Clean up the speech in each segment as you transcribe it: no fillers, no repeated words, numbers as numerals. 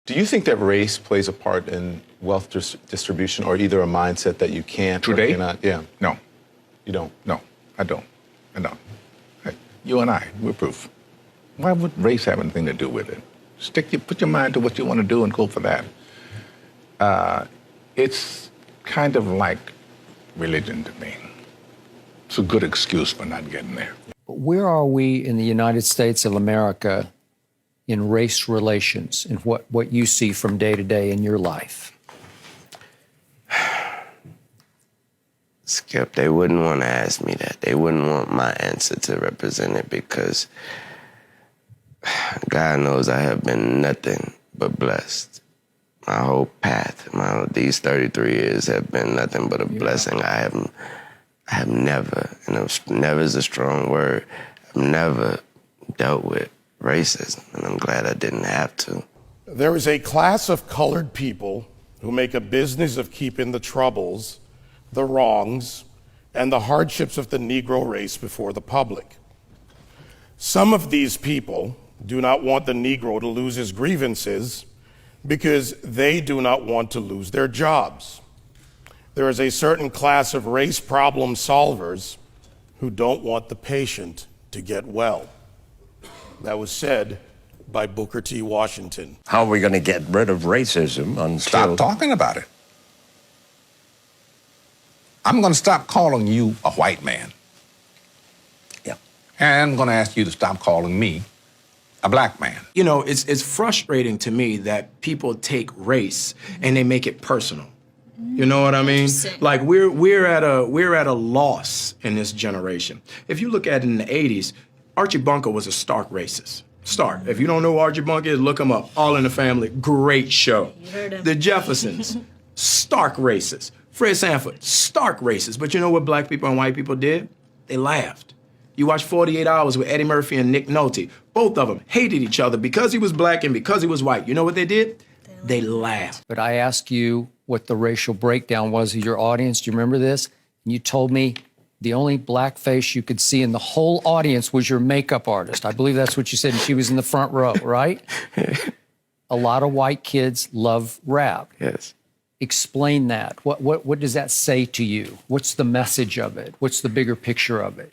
Do you think that race plays a part in wealth distribution, or either a mindset that you can't Today? or cannot? Yeah. No. You don't? No, I don't. I don't. You and I, we're proof. Why would race have anything to do with it? Put your mind to what you want to do and go for that. It's kind of like religion to me. It's a good excuse for not getting there. Where are we in the United States of America in race relations and what you see from day to day in your life? Skip, they wouldn't want to ask me that. They wouldn't want my answer to represent it because God knows I have been nothing but blessed. My whole path, these 33 years have been nothing but a blessing. I have never, and never is a strong word, I've never dealt with racism, and I'm glad I didn't have to. There is a class of colored people who make a business of keeping the troubles, the wrongs, and the hardships of the Negro race before the public. Some of these people do not want the Negro to lose his grievances because they do not want to lose their jobs. There is a certain class of race problem solvers who don't want the patient to get well. That was said by Booker T. Washington. How are we going to get rid of racism until... Stop talking about it. I'm going to stop calling you a white man. Yeah. And I'm going to ask you to stop calling me a black man. You know, it's frustrating to me that people take race and they make it personal. You know what I mean? Like we're at a loss in this generation. If you look at it in the 80s, Archie Bunker was a stark racist. Stark. If you don't know who Archie Bunker is, look him up. All in the Family, great show. You heard him. The Jeffersons, stark racist. Fred Sanford, stark racist. But you know what black people and white people did? They laughed. You watch 48 Hours with Eddie Murphy and Nick Nolte. Both of them hated each other because he was black and because he was white. You know what they did? They laughed. But I asked you what the racial breakdown was of your audience. Do you remember this? And you told me the only black face you could see in the whole audience was your makeup artist. I believe that's what you said, and she was in the front row, right? A lot of white kids love rap. Yes. Explain that. What does that say to you? What's the message of it? What's the bigger picture of it?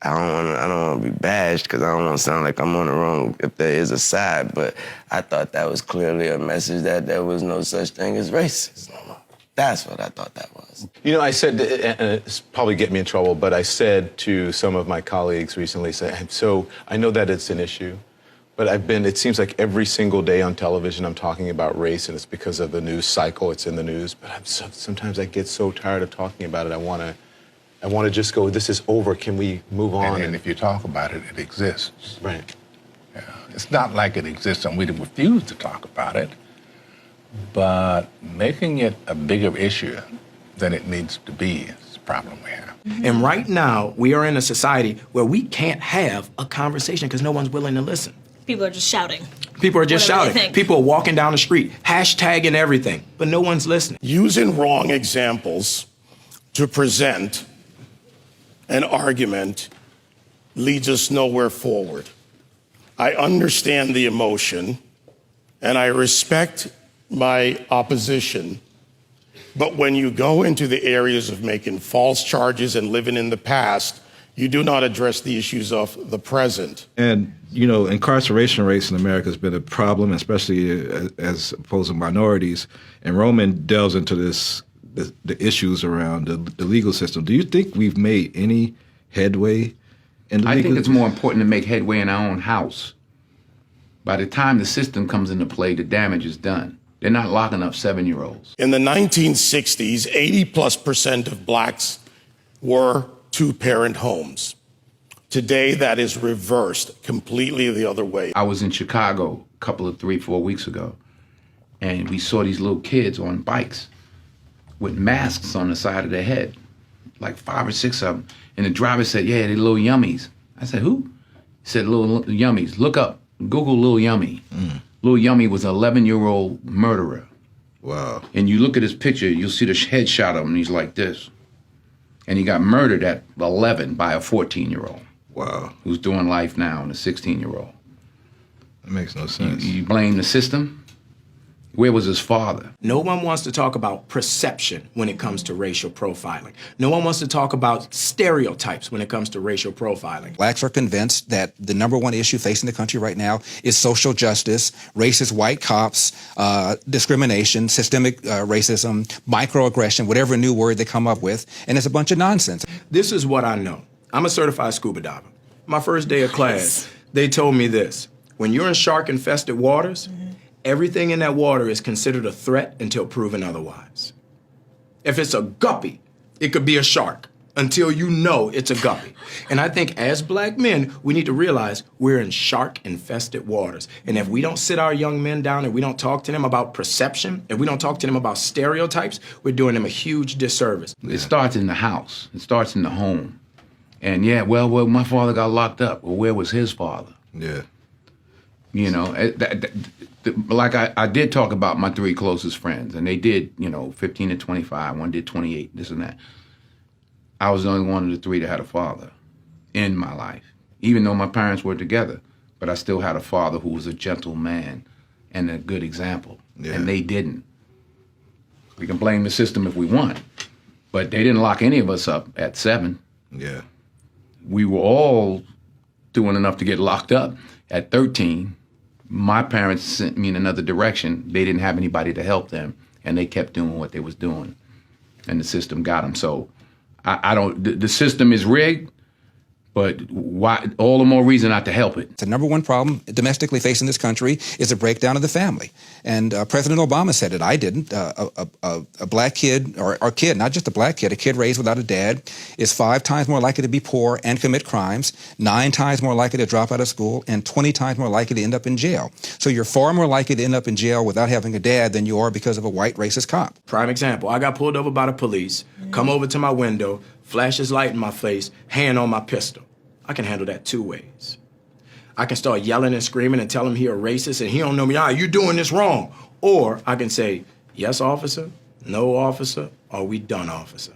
I don't want to be bashed because I don't want to sound like I'm on the wrong if there is a side, but I thought that was clearly a message that there was no such thing as racism. That's what I thought that was. You know, I said, and it's probably get me in trouble, but I said to some of my colleagues recently, so I know that it's an issue, but it seems like every single day on television I'm talking about race, and it's because of the news cycle, it's in the news, but sometimes I get so tired of talking about it, I want to just go, this is over, can we move on? And if you talk about it, it exists. Right. Yeah. It's not like it exists and we refuse to talk about it, but making it a bigger issue than it needs to be is the problem we have. And right now, we are in a society where we can't have a conversation because no one's willing to listen. People are just shouting. People are just Whatever they shouting. think. People are walking down the street, hashtagging everything, but no one's listening. Using wrong examples to present an argument leads us nowhere forward. I understand the emotion, and I respect my opposition, but when you go into the areas of making false charges and living in the past, you do not address the issues of the present. And, you know, incarceration rates in America has been a problem, especially as opposed to minorities. And Roman delves into the issues around the legal system. Do you think we've made any headway in the legal system? I think it's more important to make headway in our own house. By the time the system comes into play, the damage is done. They're not locking up 7-year-olds. In the 1960s, 80+% of blacks were two-parent homes. Today, that is reversed completely the other way. I was in Chicago a couple of 3-4 weeks ago, and we saw these little kids on bikes with masks on the side of their head, like 5 or 6 of them. And the driver said, yeah, they're little yummies. I said, who? He said, little yummies. Look up, Google Lil Yummy. Lil Yummy was an 11-year-old murderer. Wow. And you look at his picture, you'll see the headshot of him, and he's like this. And he got murdered at 11 by a 14-year-old. Wow. Who's doing life now, and a 16-year-old. It makes no sense. You blame the system. Where was his father? No one wants to talk about perception when it comes to racial profiling. No one wants to talk about stereotypes when it comes to racial profiling. Blacks are convinced that the number one issue facing the country right now is social justice, racist white cops, discrimination, systemic racism, microaggression, whatever new word they come up with, and it's a bunch of nonsense. This is what I know. I'm a certified scuba diver. My first day of class, they told me this. When you're in shark-infested waters, everything in that water is considered a threat until proven otherwise. If it's a guppy, it could be a shark until you know it's a guppy. And I think as black men, we need to realize we're in shark-infested waters. And if we don't sit our young men down and we don't talk to them about perception, if we don't talk to them about stereotypes, we're doing them a huge disservice. It starts in the house. It starts in the home. And yeah, well, my father got locked up. Well, where was his father? Yeah. You know, like I did talk about my 3 closest friends, and they did, 15 to 25. One did 28, this and that. I was the only one of the 3 that had a father in my life, even though my parents were together. But I still had a father who was a gentle man and a good example, and they didn't. We can blame the system if we want, but they didn't lock any of us up at 7. Yeah. We were all doing enough to get locked up at 13. My parents sent me in another direction. They didn't have anybody to help them, and they kept doing what they was doing, and the system got them. So I don't. The system is rigged, but why? All the more reason not to help it. The number one problem domestically facing this country is a breakdown of the family. And President Obama said it. I didn't. A black kid, or kid, not just a black kid, a kid raised without a dad is 5 times more likely to be poor and commit crimes, 9 times more likely to drop out of school, and 20 times more likely to end up in jail. So you're far more likely to end up in jail without having a dad than you are because of a white racist cop. Prime example, I got pulled over by the police, come over to my window, flash his light in my face, hand on my pistol. I can handle that 2 ways. I can start yelling and screaming and tell him he a racist and he don't know me. You doing this wrong. Or I can say, yes, officer, no, officer, or we done, officer.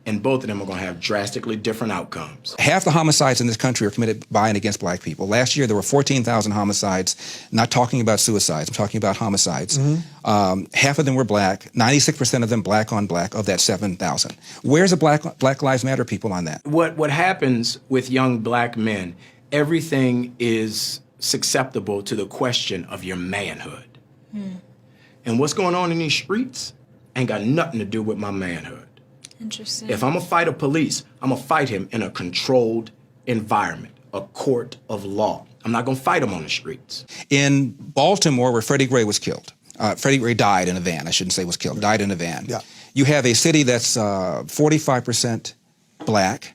And both of them are going to have drastically different outcomes. Half the homicides in this country are committed by and against black people. Last year, there were 14,000 homicides, not talking about suicides, I'm talking about homicides. Half of them were black, 96% of them black on black of that 7,000. Where's the Black Lives Matter people on that? What happens with young black men, everything is susceptible to the question of your manhood. And what's going on in these streets ain't got nothing to do with my manhood. Interesting. If I'm gonna fight a police, I'm gonna fight him in a controlled environment, a court of law. I'm not gonna fight him on the streets. In Baltimore, where Freddie Gray was killed, Freddie Gray died in a van. I shouldn't say was killed, died in a van. Yeah. You have a city that's 45% black.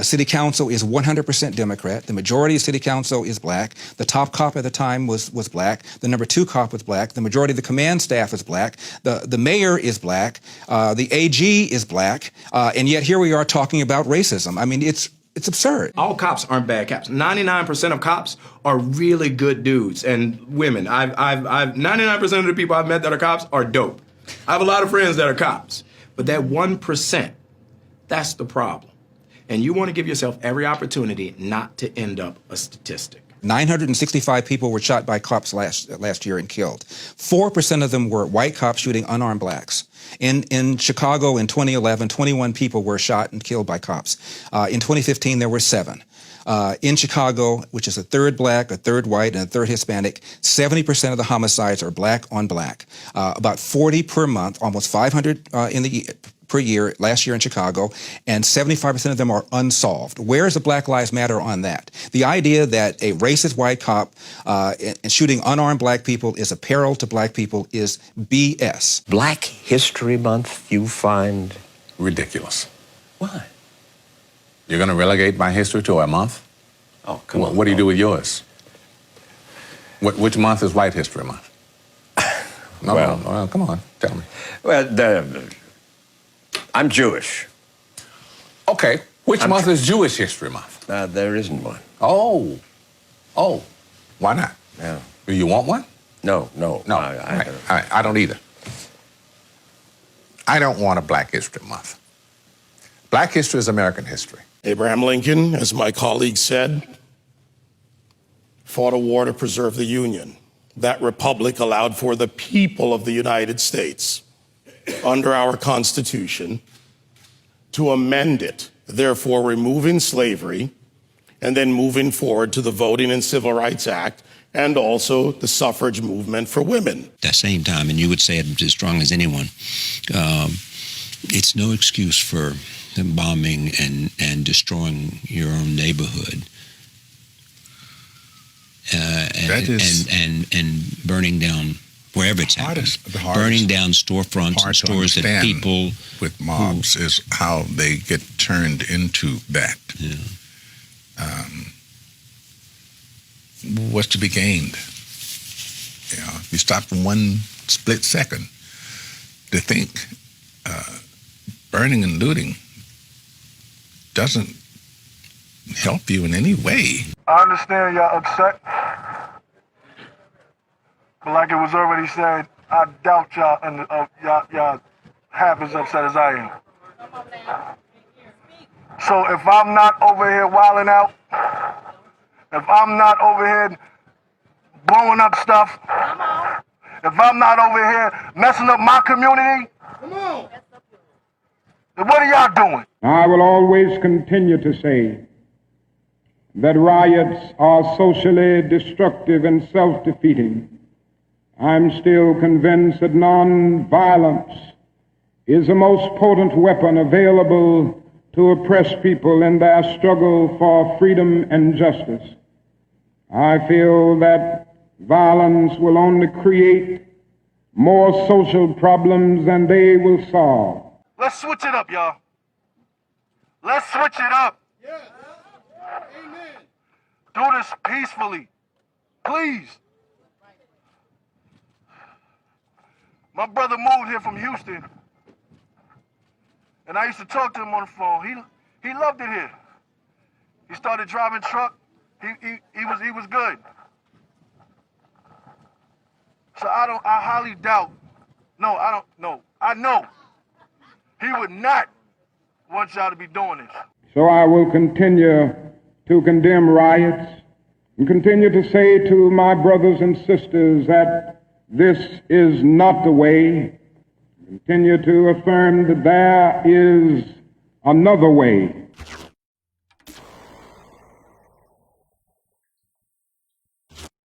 City council is 100% Democrat. The majority of city council is black. The top cop at the time was black. The number 2 cop was black. The majority of the command staff is black. The mayor is black. The AG is black. And yet here we are talking about racism. I mean, it's absurd. All cops aren't bad cops. 99% of cops are really good dudes and women. I've 99% of the people I've met that are cops are dope. I have a lot of friends that are cops. But that 1%, that's the problem. And you want to give yourself every opportunity not to end up a statistic. 965 people were shot by cops last year and killed. 4% of them were white cops shooting unarmed blacks. In Chicago in 2011, 21 people were shot and killed by cops. In 2015, there were 7. In Chicago, which is a third black, a third white, and a third Hispanic, 70% of the homicides are black on black. About 40 per month, almost 500 per year last year in Chicago, and 75% of them are unsolved. Where is the Black Lives Matter on that? The idea that a racist white cop shooting unarmed black people is a peril to black people is BS. Black History Month, you find Ridiculous. why? You're going to relegate my history to a month? Oh, come on. What do you do with yours? Which month is White History Month? No, come on, tell me. Well, I'm Jewish. Okay, which month is Jewish History Month? There isn't one. Oh, why not? Yeah. Do you want one? No. No, all right. I don't either. I don't want a Black History Month. Black history is American history. Abraham Lincoln, as my colleague said, fought a war to preserve the Union. That republic allowed for the people of the United States, under our Constitution, to amend it, therefore removing slavery and then moving forward to the Voting and Civil Rights Act and also the suffrage movement for women. At that same time, and you would say it as strong as anyone, it's no excuse for bombing and destroying your own neighborhood. And burning down wherever it's happening. Burning down storefronts and stores that people with mobs is how they get turned into that. Yeah. What's to be gained? You know, you stop for one split second to think burning and looting doesn't help you in any way. I understand y'all upset, but like it was already said, I doubt y'all and y'all half as upset as I am. So if I'm not over here wilding out, if I'm not over here blowing up stuff, if I'm not over here messing up my community, then what are y'all doing? I will always continue to say that riots are socially destructive and self-defeating. I'm still convinced that non-violence is the most potent weapon available to oppress people in their struggle for freedom and justice. I feel that violence will only create more social problems than they will solve. Let's switch it up, y'all. Let's switch it up. Do this peacefully, please. My brother moved here from Houston, and I used to talk to him on the phone. He loved it here. He started driving truck. He was good. So I highly doubt. No, I don't know. I know he would not want y'all to be doing this. So I will continue to condemn riots and continue to say to my brothers and sisters that this is not the way. Continue to affirm that there is another way.